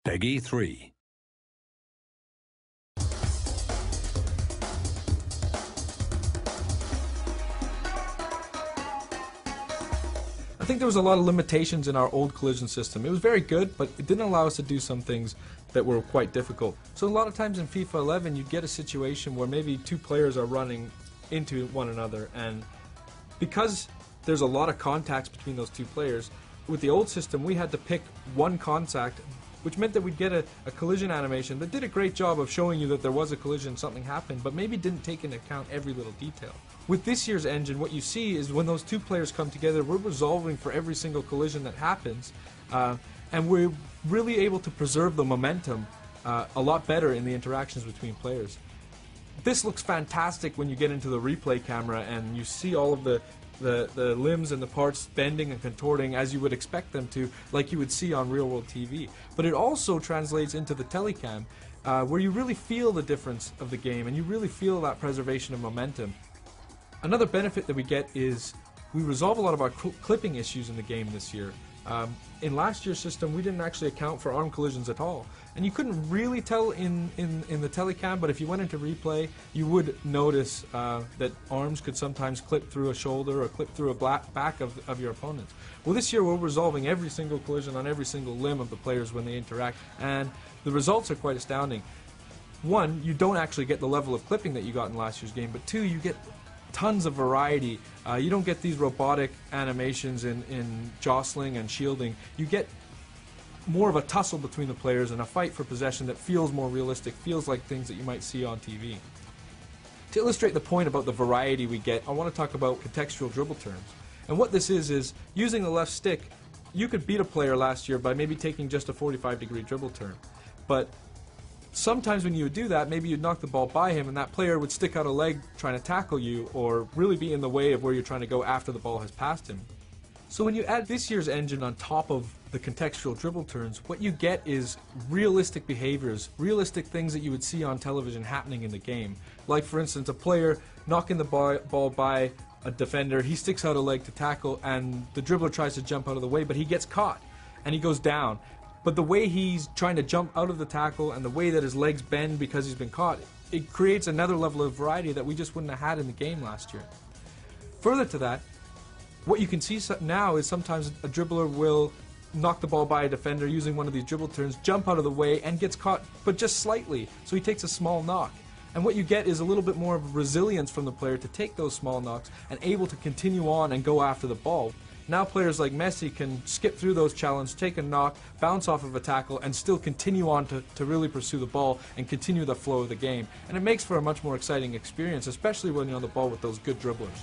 Peggy 3. I think there was a lot of limitations in our old collision system. It was very good, but it didn't allow us to do some things that were quite difficult. So a lot of times in FIFA 11 you get a situation where maybe two players are running into one another, and because there's a lot of contacts between those two players, with the old system we had to pick one contact, which meant that we'd get a collision animation that did a great job of showing you that there was a collision, something happened, but maybe didn't take into account every little detail. With this year's engine, what you see is when those two players come together, we're resolving for every single collision that happens, and we're really able to preserve the momentum a lot better in the interactions between players. This looks fantastic when you get into the replay camera and you see all of the limbs and the parts bending and contorting as you would expect them to, like you would see on real-world TV. But it also translates into the telecam, where you really feel the difference of the game and you really feel that preservation of momentum. Another benefit that we get is we resolve a lot of our clipping issues in the game this year. In last year's system we didn't actually account for arm collisions at all, and you couldn't really tell in the telecam, but if you went into replay you would notice that arms could sometimes clip through a shoulder or clip through a back of your opponent. Well, this year we're resolving every single collision on every single limb of the players when they interact, and the results are quite astounding. One, you don't actually get the level of clipping that you got in last year's game, but two, you get tons of variety. You don't get these robotic animations in jostling and shielding. You get more of a tussle between the players and a fight for possession that feels more realistic, feels like things that you might see on TV. To illustrate the point about the variety we get, I want to talk about contextual dribble turns. And what this is using the left stick, you could beat a player last year by maybe taking just a 45-degree dribble turn. But sometimes when you would do that, maybe you'd knock the ball by him and that player would stick out a leg trying to tackle you or really be in the way of where you're trying to go after the ball has passed him. So when you add this year's engine on top of the contextual dribble turns, what you get is realistic behaviors, realistic things that you would see on television happening in the game. Like, for instance, a player knocking the ball by a defender, he sticks out a leg to tackle and the dribbler tries to jump out of the way, but he gets caught and he goes down. But the way he's trying to jump out of the tackle and the way that his legs bend because he's been caught, it creates another level of variety that we just wouldn't have had in the game last year. Further to that, what you can see now is sometimes a dribbler will knock the ball by a defender using one of these dribble turns, jump out of the way and gets caught, but just slightly, so he takes a small knock. And what you get is a little bit more of resilience from the player to take those small knocks and able to continue on and go after the ball. Now players like Messi can skip through those challenges, take a knock, bounce off of a tackle, and still continue on to really pursue the ball and continue the flow of the game. And it makes for a much more exciting experience, especially when you're on the ball with those good dribblers.